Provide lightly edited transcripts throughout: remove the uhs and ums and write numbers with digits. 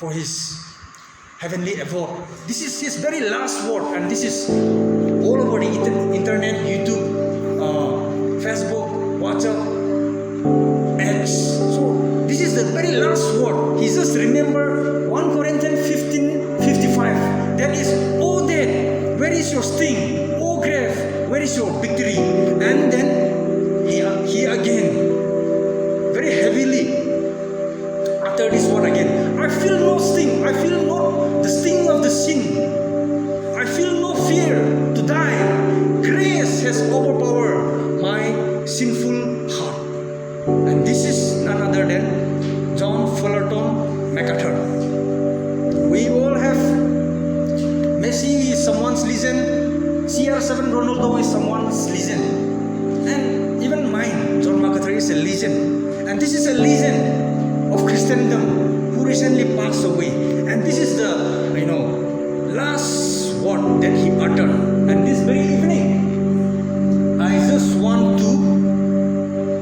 for his heavenly abode. This is his very last word, and this is all over the internet, YouTube, Facebook, WhatsApp, X. So this is the very last word. He just remember 1 Corinthians 15:55. That is, "O death, where is your sting? O grave, where is your victory?" And then he again, very heavily, utter this word again. "I feel no sting. I feel not the sting of the sin. I feel no fear to die. Grace has overpowered my sinful heart." And this is none other than John Fullerton MacArthur. We all have Messi is someone's legend, CR7 Ronaldo is someone's legend, and even mine, John MacArthur, is a legend. And this is a legend of Christendom who recently passed away. And this is the last word that he uttered. And this very evening, I just want to,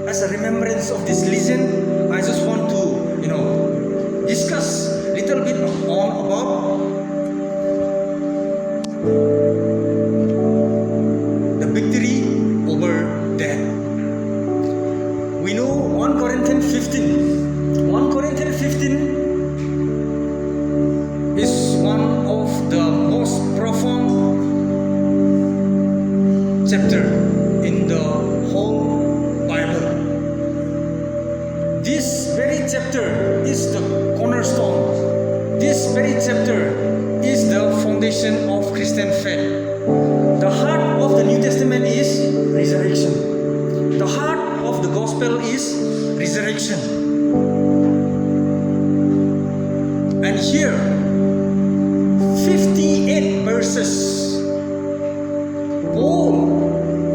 as a remembrance of this legend, I just want to discuss a little bit about the victory over death. We know 1 Corinthians 15. 1 Corinthians 15 is one of the most profound chapter in the whole Bible. This very chapter is the cornerstone. This very chapter is the foundation of Christian faith. The heart of the New Testament is resurrection. The heart of the gospel is resurrection. And here, 58 verses, Paul,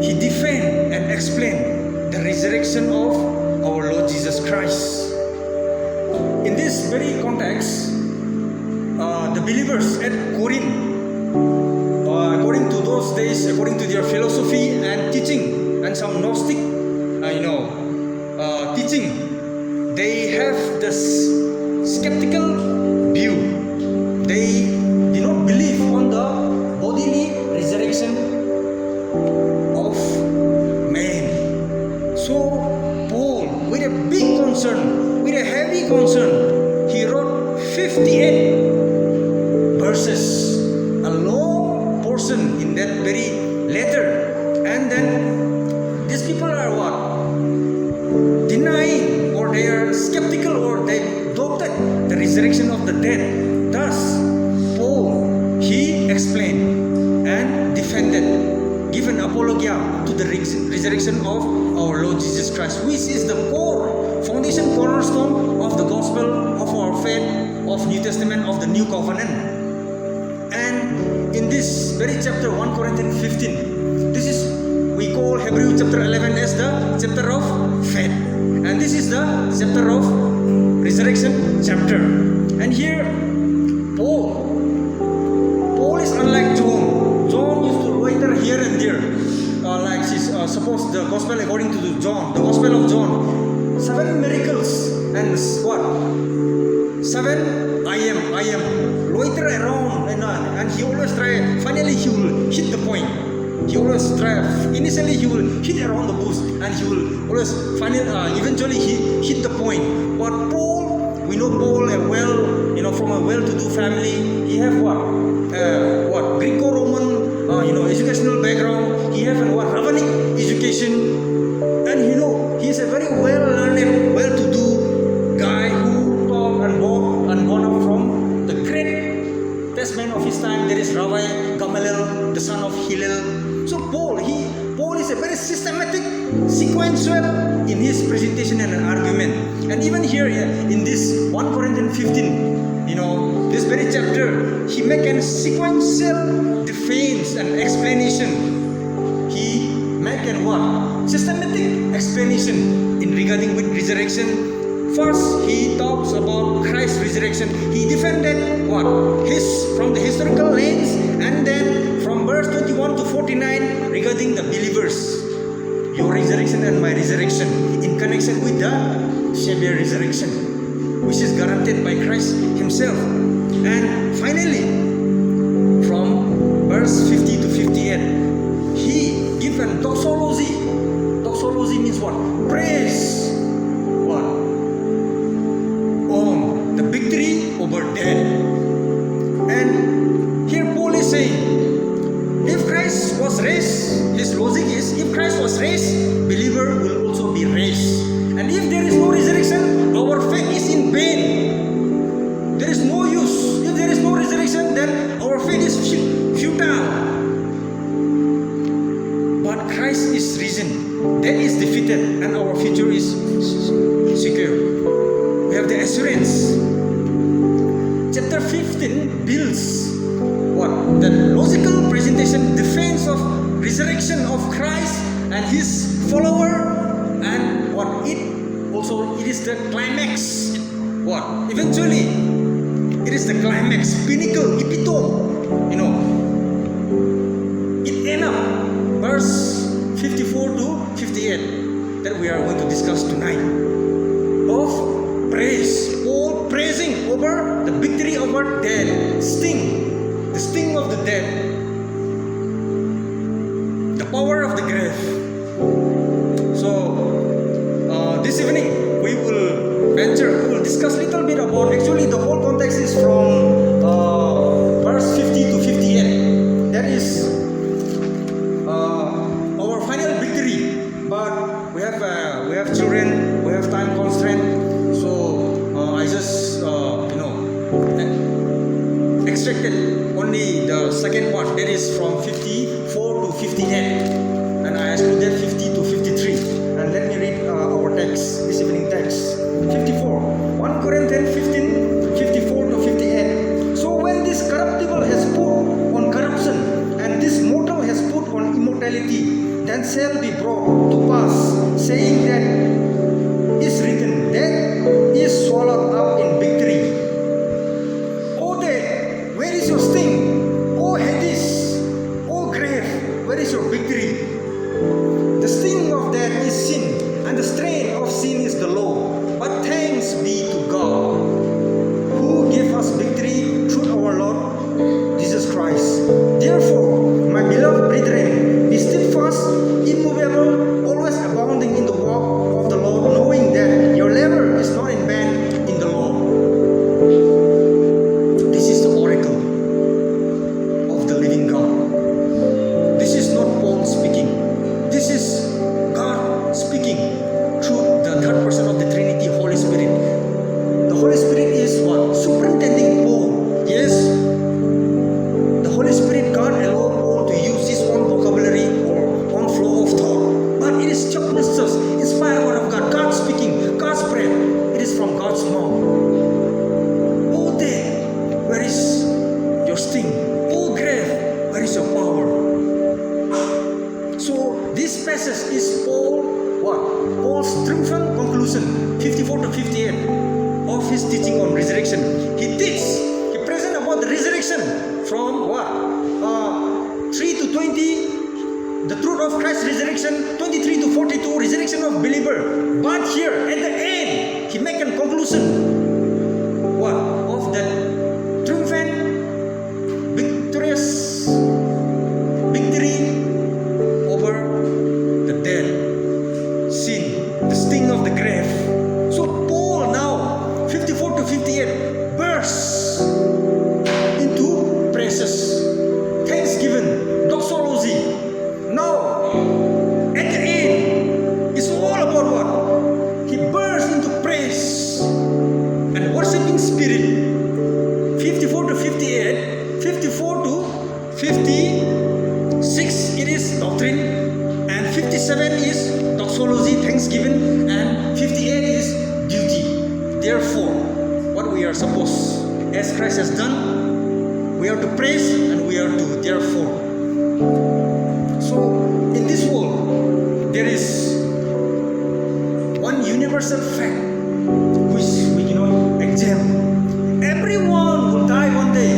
he defend and explain the resurrection of our Lord Jesus Christ. In this very context, the believers at Corinth, according to those days, according to their philosophy and teaching, and some Gnostic, teaching, they have this skeptical view. They do not believe on the bodily resurrection of man. So Paul, with a big concern, with a heavy concern, he wrote 58 verses, a long portion in that very letter. And then these people are what? Denying, or they are skeptical, or they doubted the resurrection of the dead. Thus, Paul, he explained and defended, given apologia to the resurrection of our Lord Jesus Christ, which is the core, foundation, cornerstone of the gospel of our faith, of New Testament, of the New Covenant. And in this very chapter, 1 Corinthians 15, this is, we call Hebrew chapter 11 as the chapter of faith. And this is the chapter of resurrection chapter. And here, Paul is unlike John. John used to loiter here and there. Suppose the gospel according to John, the gospel of John, 7 miracles and what? 7 I am, loiter around and he always try, finally he will hit the point. He always try, initially he will hit around the bush and he will always eventually he hit the point. But Paul, we know Paul from a well-to-do family. He have Greco-Roman educational background. He have rabbinic education, and he is a very well-learned, well-to-do guy who taught and born up from the great testament of his time. There is Rabbi Gamaliel, the son of Hillel. So Paul is a very systematic, sequential in his presentation and argument. And even here in this 1 Corinthians 15, this very chapter, he make a sequential defense and explanation. He make a systematic explanation in regarding with resurrection. First, he talks about Christ's resurrection. He defended from the historical lens, and then from verse 21 to 49 regarding the believers, your resurrection and my resurrection, in connection with the Savior resurrection, which is guaranteed by Christ Himself. verse 50 to 58, he given doxology. Doxology means what? Praise. What? On the victory over death. And here Paul is saying, if Christ was raised, his logic is, if Christ was raised, believer will also be raised. And if there is no resurrection, our faith is in vain. There is no use. If there is no resurrection, then our faith is futile. But Christ is risen, death is defeated, and our future is secure. We have the assurance. Chapter 15 builds what? The logical presentation, defense of resurrection of Christ and his follower, and what it is the climax. What? Eventually, it is the climax, pinnacle, epitome. It ends up verse 54 to 58 that we are going to discuss tonight. Of praise, Paul praising over the victory over death, sting, the sting of the death, the power of the grave. So this evening we will discuss a little bit about, actually the whole context is from verse 50 to 58. That is our final victory. But we have children, we have time constraint, so I just extracted only the second part, that is from 54 to 58, and I excluded 50 to 53. And let me read our text, this evening text. 54, 1 Corinthians 15, 54 to 58. So when this corruptible has put on corruption, and this mortal has put on immortality, then shall be brought to pass, saying that is written, death is swallowed up in victory. O death, where is your sting? O Hades, O grave, where is your victory? The sting of death is sin, and the strain of sin is the law. But thanks be to God, who gave us victory through our Lord Jesus Christ. Therefore, my beloved brethren, be steadfast, immovable, always abounding in the work of the Lord, knowing that your labor is not in vain in the Lord. This is the oracle of the living God. This is not Paul speaking. This is God speaking through the third person of the Trinity, Holy Spirit. The Holy Spirit is what? Superintending Paul. Yes, the Holy Spirit, God allowed Paul to use his own vocabulary or own flow of thought. But it is just inspired word of God. God speaking, God's breath. It is from God's mouth. Oh death, where is your sting? Oh grave, where is your power? So this passage is Paul's triumphant conclusion, 54 to 58, of his teaching on resurrection. He presents about the resurrection from 3 to 20, the truth of Christ's resurrection, 23 to 42, resurrection of believer. But here at the end, he makes a conclusion of the triumphant, victorious victory over the death, sin, the sting of the grave. So Paul now, 54 to 58, bursts into praises, thanksgiving, doxology. Now, at the end, it's all about what? He bursts into praise and worshiping spirit. 54 to 58, 54 to 56, it is doctrine, and 57 is doxology, thanksgiving, and 58 is duty. Therefore, what we are supposed, as Christ has done, we are to praise and we are to therefore. So, in this world, there is one universal fact which we cannot examine. Everyone will die one day.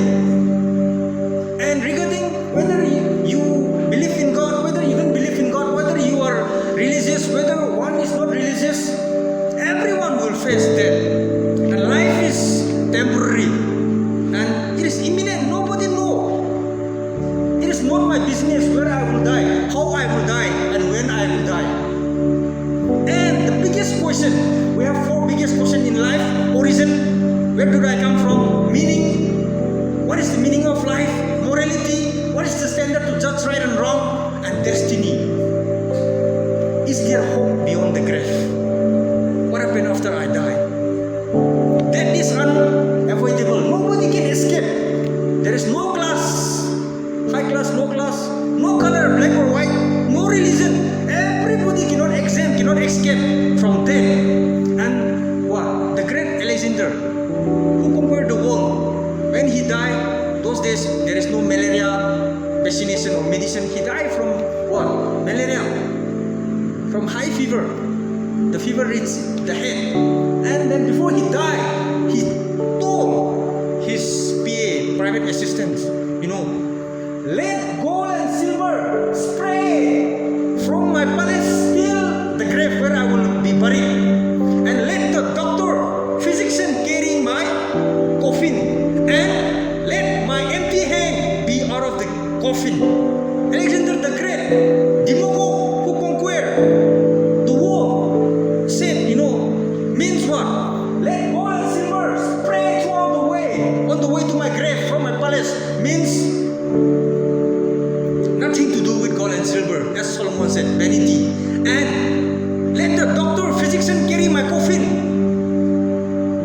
And regarding whether you believe in God, whether you don't believe in God, whether you are religious, whether one is not religious, everyone will face death. And life is temporary. And it is imminent. Nobody knows. It is Where did I come from? Meaning. What is the meaning of life? Morality. What is the standard to judge right and wrong? And destiny. Is there hope beyond the grave? What happened after I die? Death is unavoidable. Nobody can escape. There is no class, high class, no color, black or white, no religion. Everybody cannot exempt, cannot escape from death. And what? The great Alexander, who conquered the world, when he died, those days there is no malaria vaccination or medicine. He died from what? Malaria, from high fever. The fever reached the head, and then before he died, he told his PA, private assistants, let gold and silver spray from my palace till the grave where I will be buried, and let the doctor, physician carry my coffin, and let my empty hand be out of the coffin. Alexander the Great, Demagogue who conquered the world, said, means what? Let gold and silver spray throughout the way, on the way to my grave from my palace, means nothing to do with gold and silver, as Solomon said, vanity. And let the doctor, physician carry my coffin.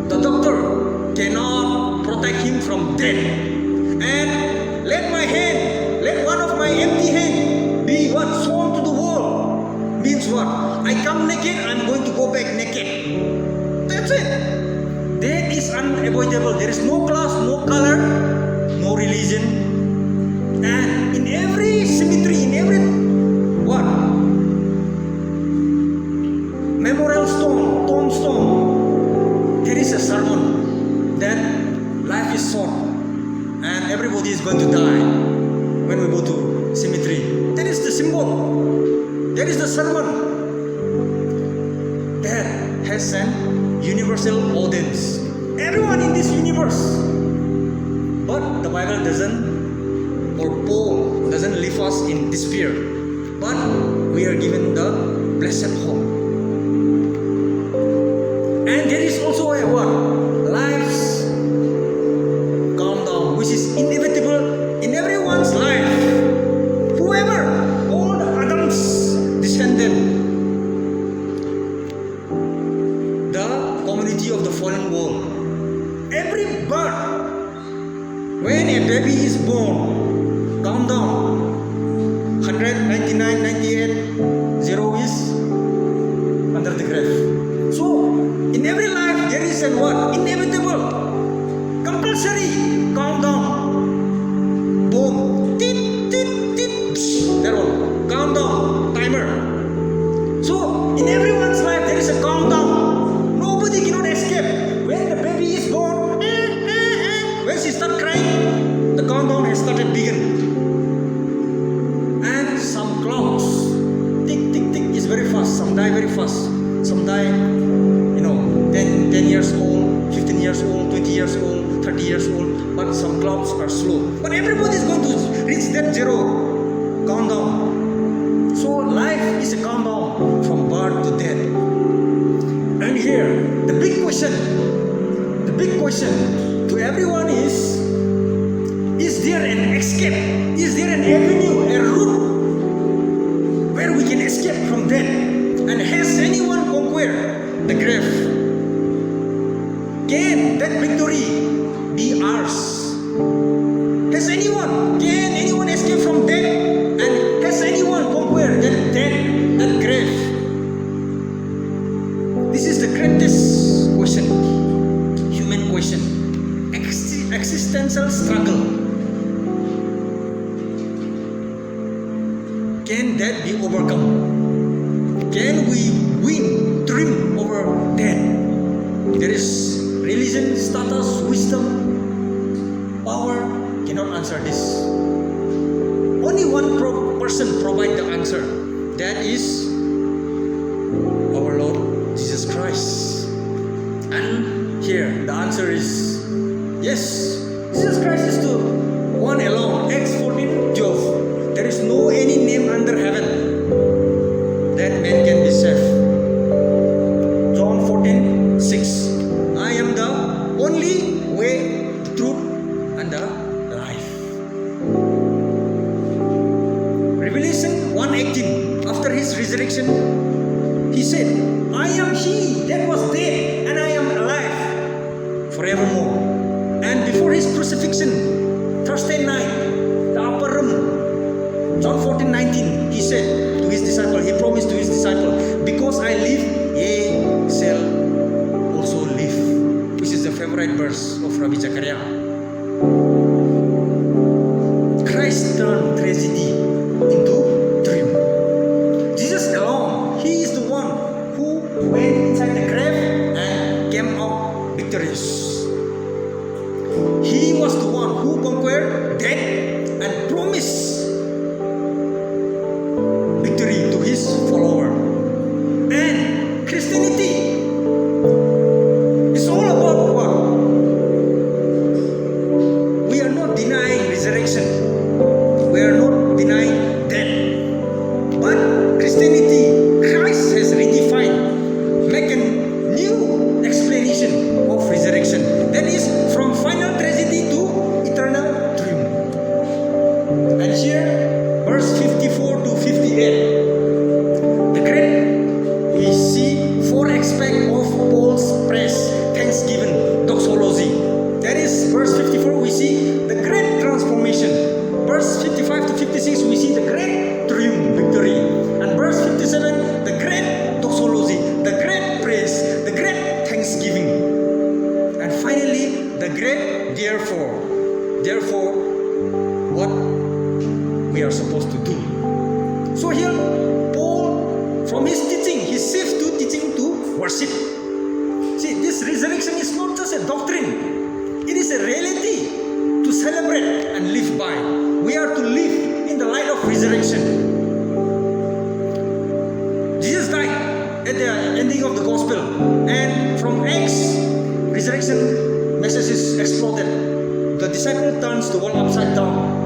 The doctor cannot protect him from death. And let my hand, let one of my empty hand be what? Sworn to the wall. Means what? I come naked, I'm going to go back naked. That's it. Death is unavoidable. There is no class, no color, no religion. And in every cemetery, in every what? Memorial stone, tombstone, there is a sermon that life is short and everybody is going to die when we go to cemetery. That is the symbol. That is the sermon. That has an universal audience. Everyone in this universe. But the Bible doesn't, or Paul doesn't leave us in despair, but we are given the blessed hope. And there is also a what? Life's countdown, which is inevitable in everyone's life. Whoever, all the Adam's descendant, the community of the fallen world, every birth, when a baby is born, countdown 199, 98, 0 is under the grave. So in every life there is a what? Inevitable, compulsory countdown. Boom, tit, tit, tit, psh, that one, countdown, timer. So in everyone's life there is a countdown. Nobody cannot escape. When the baby is born, when she starts crying, the countdown has started begin. And some clocks, tick, tick, tick, is very fast. Some die very fast. Some die, 10 years old, 15 years old, 20 years old, 30 years old. But some clocks are slow. But everybody is going to reach that zero countdown. So life is a countdown from birth to death. And here, the big question to everyone is there an escape? Is there an avenue, a route where we can escape from death? And has anyone conquered the grave? Can that victory be ours? Can anyone escape from death? And has anyone conquered that death, that grave? This is the greatest question, human question, existential struggle. Can that be overcome? Can we win, triumph over death? There is religion, status, wisdom, power cannot answer this. Only one person provides the answer. That is our Lord Jesus Christ. And here the answer is yes. Jesus Christ is the one alone. Acts 14:12. There is no any name under heaven that man can be saved. John 14:6. I am the only his crucifixion, Thursday night, the upper room, John 14:19, he said to his disciple, he promised to his disciple, because I live, ye shall also live. Which is the favorite verse of Rabbi Zachariah. Christ turned tragedy into dream. Jesus alone, he is the one who went inside the grave and came out victorious. He was the one who conquered death and promised victory to his follower. And Christianity is all about what? We are not denying resurrection. We are not denying death. But Christianity, Christ has redefined, make a new explanation of resurrection. That is from final tragedy to eternal dream. And here, verse 54 to 58. The great, we see four aspects of Paul's praise, thanksgiving, doxology. That is verse 54, we see the great transformation. Verse 55 to 56, we see the great triumph, victory. And verse 57, the great doxology, the great praise, the great thanksgiving. And finally, the great therefore. Therefore, what we are supposed to do. So here, Paul, from his teaching, he shifts to teaching to worship. See, this resurrection is not just a doctrine. It is a reality to celebrate and live by. We are to live in the light of resurrection. Jesus died at the ending of the gospel, and from Acts, resurrection message is exploded. The disciple turns the world upside down.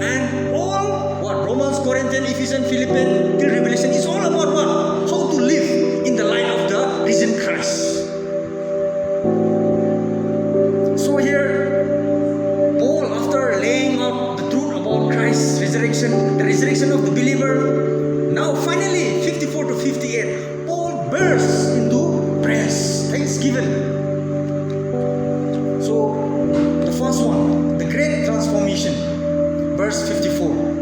And all what Romans, Corinthians, Ephesians, Philippians, till Revelation is all about what? How to live in the light of the risen Christ. So here, Paul, after laying out the truth about Christ's resurrection, the resurrection of the believer, now finally, 54 to 58, Paul bursts into praise, thanksgiving. So, the first one, the great transformation, verse 54.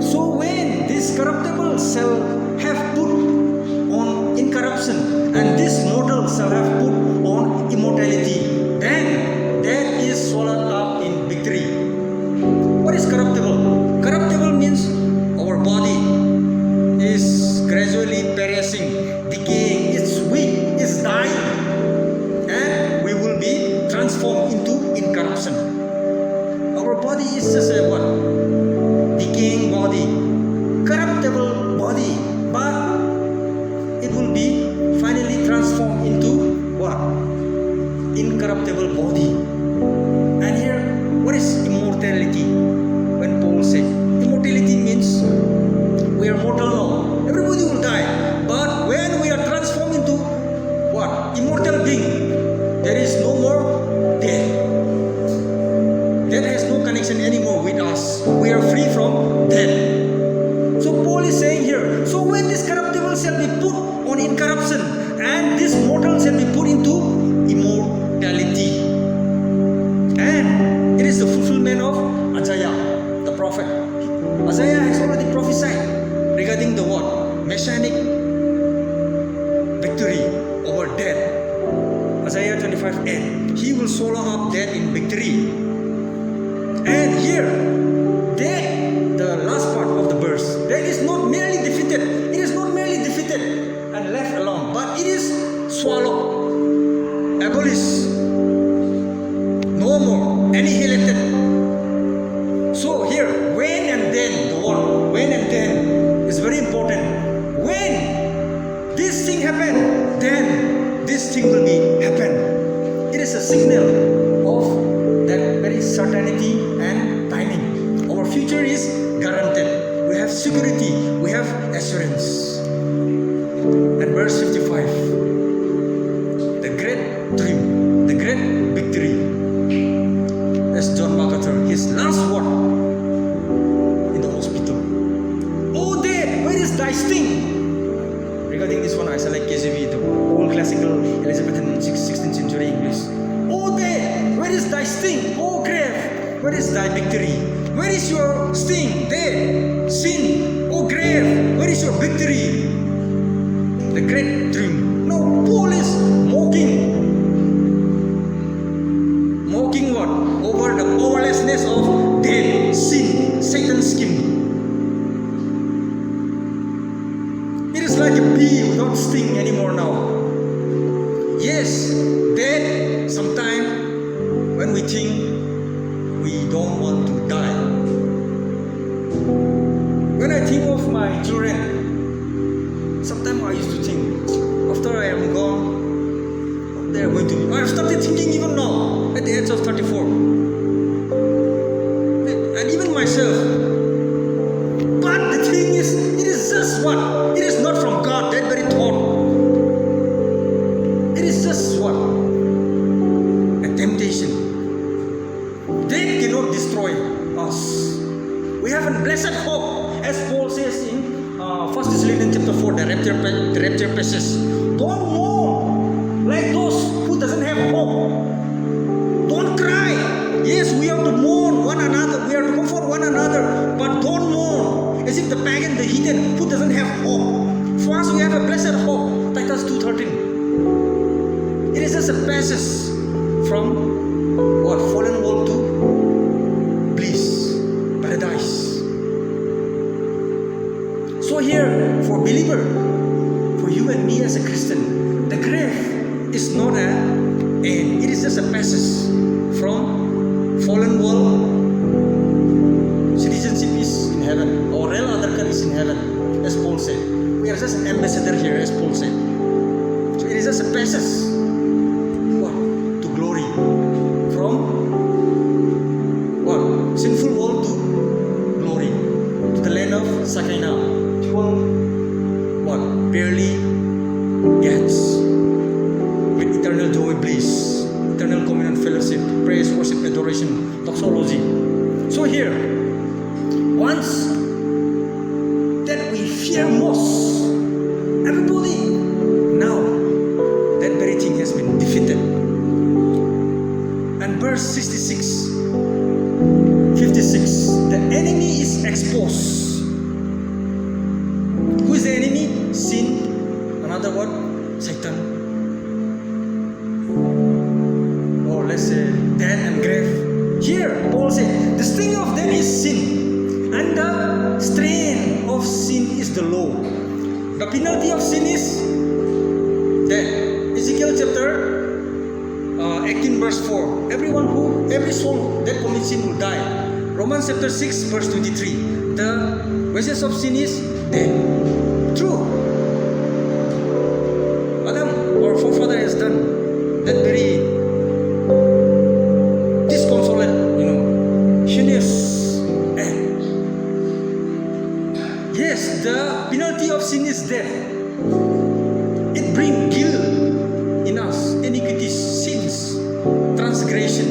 So when this corruptible shall have put on incorruption, and this mortal shall have put on immortality, then death is swallowed up in victory. What is corruptible? Corruptible means our body is gradually perishing, decaying, it's weak, it's dying, and we will be transformed into incorruption. Our body is just a what? Decaying body, corruptible body, but it will be finally transformed into what? Incorruptible body. And here, what is immortality? When Paul said, immortality means we are mortal now. Everybody will die. But when we are transformed into what? Immortal being, there is no more death. Death has no connection anymore with us. We are free from death. So Paul is saying here, so when this corruptible shall be put on incorruption, and this mortal shall be put into immortality. And it is the fulfillment of Isaiah, the prophet. Isaiah has already prophesied regarding the what? Messianic victory over death. Isaiah 25:8. He will swallow up death in victory. And here, death, the last part of the verse, death is not merely defeated. It is not merely defeated and left alone, but it is swallowed, abolished, no more, annihilated. So here, when and then, the word when and then is very important. When this thing happen, then this thing will be happen. It is a signal of that very certainty and timing. Our future is guaranteed. We have security. We have assurance. And verse 55, the great dream, the great victory. That's John MacArthur, his last word in the hospital. Oh death, where is thy sting? Regarding this one, I select KJV, the old classical Elizabethan 16th century English. Oh death, sting, O grave? Where is thy victory? Where is your sting? Death, sin, O grave, where is your victory? The great dream. No, Paul is mocking what? Over the powerlessness of death, sin, Satan's scheme. It is like a bee without sting anymore now. Yes, death, sometimes when we think we don't want to die. When I think of my children, sometimes I used to think, after I am gone, they are going to be. I have started thinking even now, at the age of 34. And even myself. But the thing is, it is just what? It is not from God, that very thought. It is just what? A temptation. Death cannot destroy us. We have a blessed hope, as Paul says in 1 Thessalonians chapter 4, the rapture passage. Don't mourn like those who doesn't have hope. Don't cry. Yes, we have to mourn one another. We have to comfort one another. But don't mourn as if the pagan, the heathen, who doesn't have hope. For us, we have a blessed hope. Titus 2:13. It is just a passage from what? Fallen world to bliss, paradise. So here, for believer, for you and me as a Christian, the grave is not an end. It is just a passage from fallen world. Citizenship is in heaven. Our real Aadhar card is in heaven, as Paul said. We are just an ambassador here, as Paul said. So it is just a passage. What? To glory. From what? Sinful world to glory. To the land of Sakina. What? Barely gets with eternal joy, bliss, eternal communion, fellowship, praise, worship, adoration, doxology. So here, once that we fear most, everybody, now that very thing has been defeated. And verse 66, 56, the enemy is exposed. Who is the enemy? Sin. Another word? Satan. Or let's say death and grave. Here, Paul said, the sting of death is sin, and the strain of sin is the law. The penalty of sin is death. Ezekiel chapter 18 verse 4. Every soul that commits sin will die. Romans chapter 6 verse 23. The wages of sin is death. True. Adam, our forefather, has done that very disconsolate, heinous act. Yes, the penalty of sin is death. It brings guilt in us, iniquities, sins, transgression,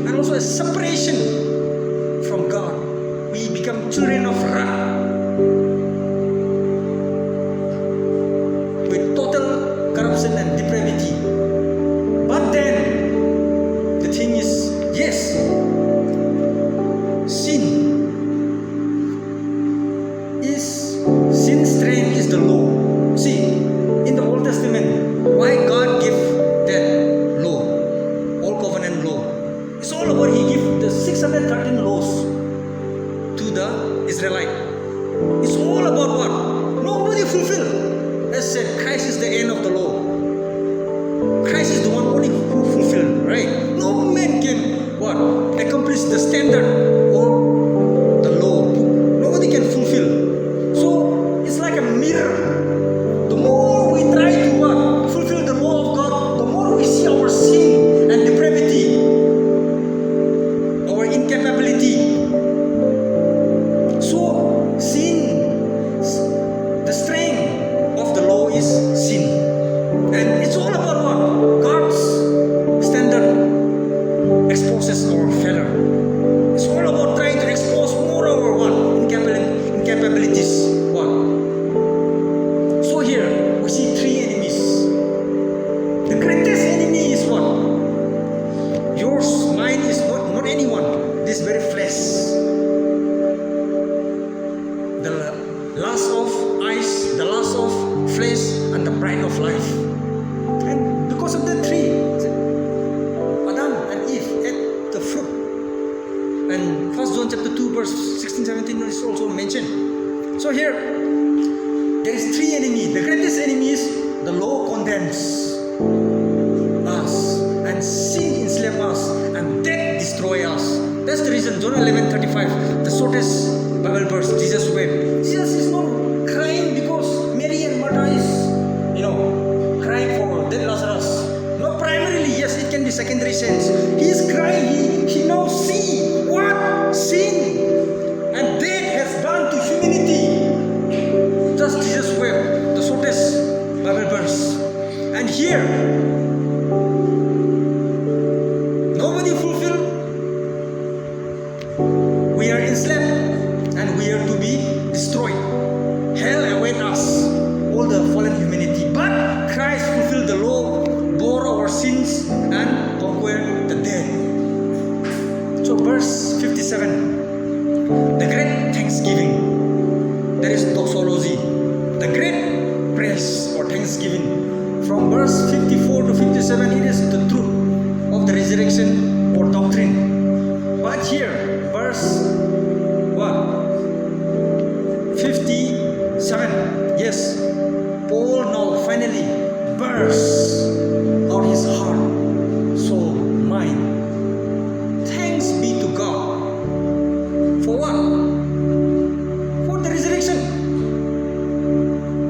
and also a separation from God. We become children of wrath. Corruption and depravity. But then the thing is, yes, sin strength is the law. See, in the Old Testament, why God give that law, Old Covenant law? It's all about He give the 613 laws to the Israelite. It's all about what? Nobody fulfill. As said, Christ is the end of the law. Christ is the one only who fulfilled, right? No man can what? Accomplish the standard or the law. Nobody can fulfill. So it's like a mirror. The more we try to what? Fulfill the law of God, the more we see our sin and depravity, our incapability. So sin, the strength of the law is sin. And it's all about what? God's standard exposes our failure. It's all about trying to expose more our what? Incapabilities. What? So here we see three enemies. The greatest enemy is what? Yours, my anyone, this very flesh, the lust of eyes, the lust of flesh, and the pride of life. And because of that tree, Adam and Eve ate the fruit. And 1 John chapter 2 verse 16-17 is also mentioned. So here, there is three enemies. The greatest enemy is the law condemns us, and sin enslaves us, and death destroys us. That's the reason John 11:35, the shortest Bible verse, Jesus wept. Jesus is not crying because Mary and Martha is, crying for dead Lazarus. No, primarily, yes, it can be secondary sense. He is crying. He now see what sin and death has done to humanity. Just Jesus wept, the shortest Bible verse. And here, nobody fulfilled. We are enslaved and we are to be destroyed. Hell awaits us, all the fallen humanity. But Christ fulfilled the law, bore our sins, and conquered the dead. So verse 57, the great thanksgiving. There is doxology, the great praise or thanksgiving. From verse 54 to 57, it is the truth of the resurrection or doctrine. But here, verse 57, yes, Paul now finally bursts out his heart, soul, mind. Thanks be to God. For what? For the resurrection.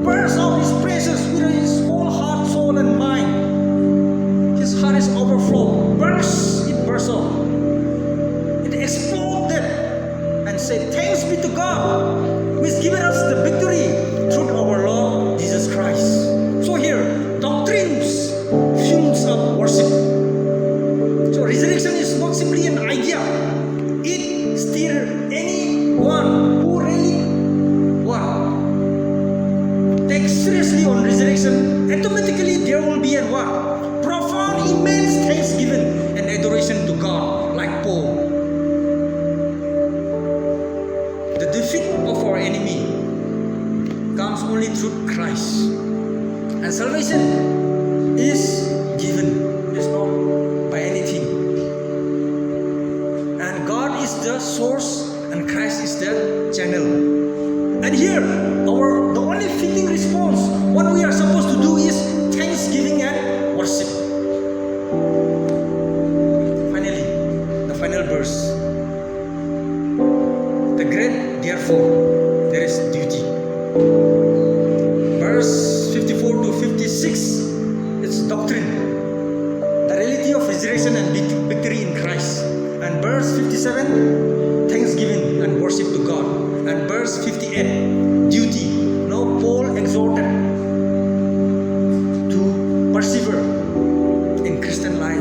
Bursts out his praises with his whole heart, soul, and mind. His heart is overflow. It bursts out. It exploded and said, thanks be to God, who has given us the victory through our Lord Jesus Christ. So here, doctrines fuels up worship. So resurrection is not simply an idea. It stirs anyone who really takes seriously on resurrection. Automatically there will be a profound, immense thanksgiving and adoration to God, like Paul. The defeat of our enemy comes only through Christ. And salvation is given. It is not by anything. And God is the source and Christ is the channel. And here, the only fitting response, what we are supposed to do is thanksgiving and worship. Finally, the final verse. The great, therefore, there is duty. Verse 54 to 56, it's doctrine, the reality of resurrection and victory in Christ. And verse 57, thanksgiving and worship to God. And verse 58, duty. Now Paul exhorted to persevere in Christian life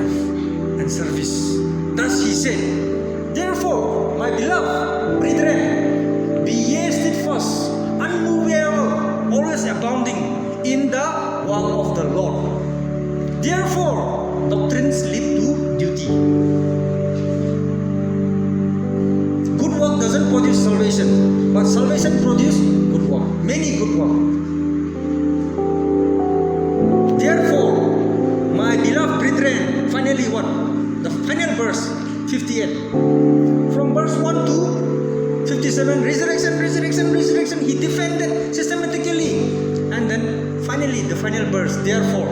and service. Thus he said, therefore, my beloved brethren, be ye steadfast, unmovable, always abounding in the work of the Lord. Therefore, doctrines lead to duty. Good work doesn't produce salvation, but salvation produces good work, many good work. Therefore, my beloved brethren, finally what? The final verse, 58. From verse 1 to 57, resurrection, he defended systematically. And then finally, the final verse, therefore,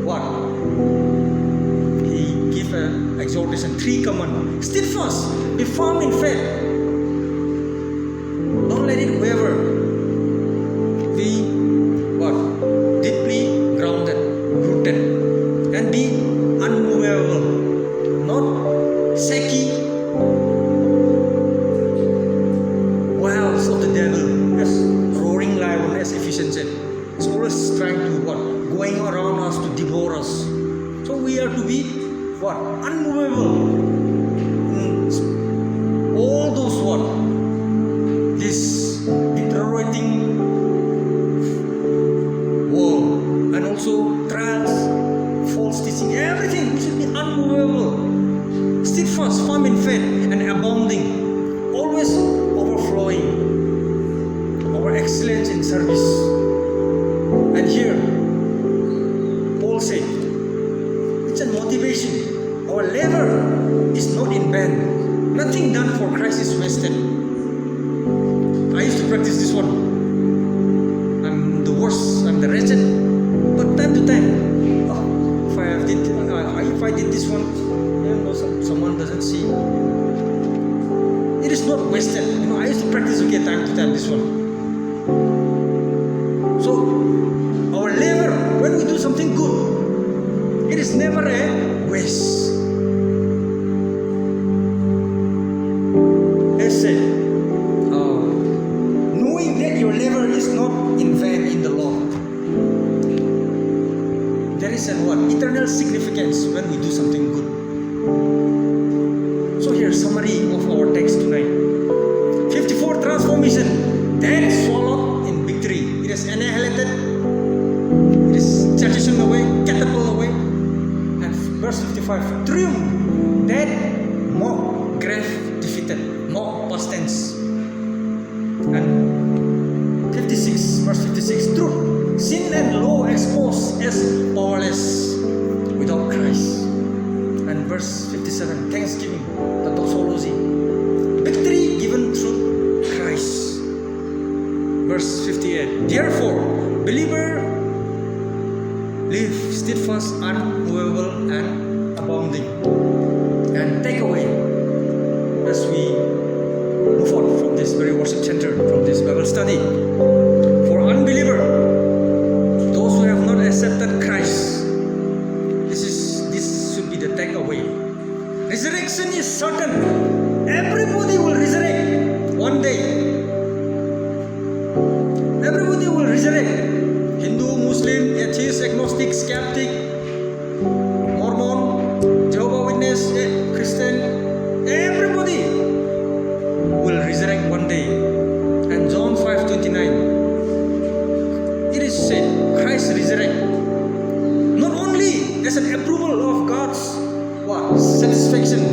what? He gave an exhortation, 3 commandments. Steadfast, be firm in faith. Don't let it waver. Be what? Deeply grounded, rooted, and be unmovable, not shaky. Wiles of the devil, as roaring lion, as Ephesians said, it's always trying to going around us to devour us. So we are to be unmovable. All those this deteriorating world, and also trials, false teaching, everything we should be unmovable. steadfast, firm in faith, and abounding, always overflowing, our excellence in service. And here, Paul said, it's a motivation. Our labor is not in vain. Nothing done for Christ is wasted. I used to practice this one. I'm the worst, I'm the wretched. But time to time, if I did this one, someone doesn't see. It is not wasted. I used to practice time to time this one. So our labor, when we do something good, it is never a waste. As said, knowing that your labor is not in vain in the Lord. There is an eternal significance when we do something good. So here's summary of our text tonight. 54 transformation, then swallowed in victory. It is annihilated. It is jettisoned away, catapulted away. And verse 55, triumph, dead, mock, grave, defeated, mock, past tense. And 56, verse 56, truth, sin and law exposed as powerless without Christ. And verse 57, thanksgiving, the doxology, victory given through Christ. Verse 58, therefore, believer, live steadfast, unmovable, and abounding. And take away, as we move on from this very worship center, from this Bible study, for unbeliever, those who have not accepted Christ, this should be the takeaway. Resurrection is certain. Everybody will resurrect one day. Everybody will resurrect. Hindu, Muslim, atheist, agnostic, skeptic, Mormon, Jehovah's Witness, Christian, everybody will resurrect one day. And John 5:29, it is said, Christ resurrect. Not only as an approval of God's satisfaction,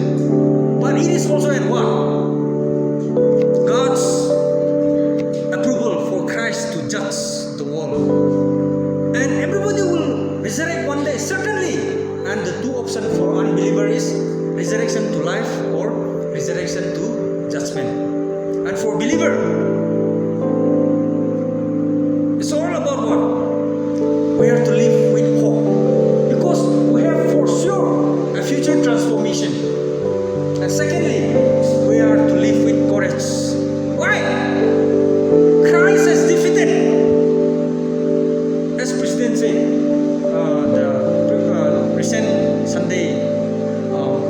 but it is also an God's approval for Christ to judge the world. And everybody will resurrect one day, certainly. And the two options for unbeliever is resurrection to life or resurrection to judgment. And for believer, it's all about what? We have to live with hope. Because we have for sure a future transformation. And secondly, we are to live with courage. Why? Christ has defeated. As President said, the recent Sunday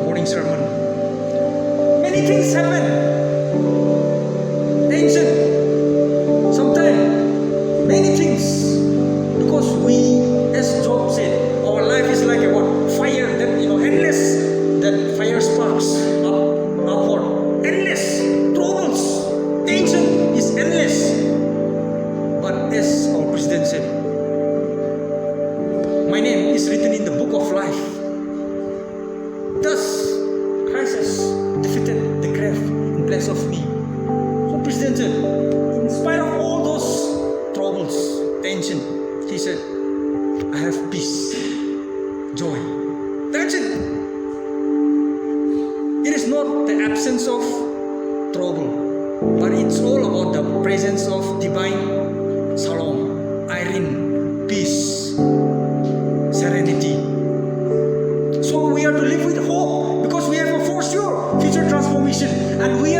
morning sermon, many things happen. Tension. Sometimes, many things. Because we, as Job said, our life is like a fire that endless. That fire sparks upward. Endless troubles. Tension is endless. But as our President said, my name is written in the book of life. Thus, Christ has defeated the grave in place of me. So President said, in spite of all those troubles, tension, he said, I have peace, joy. That's it. It is not the absence of trouble, but it's all about the presence of divine shalom, irene, peace, serenity. So we are to live with hope because we have a for sure future transformation, and we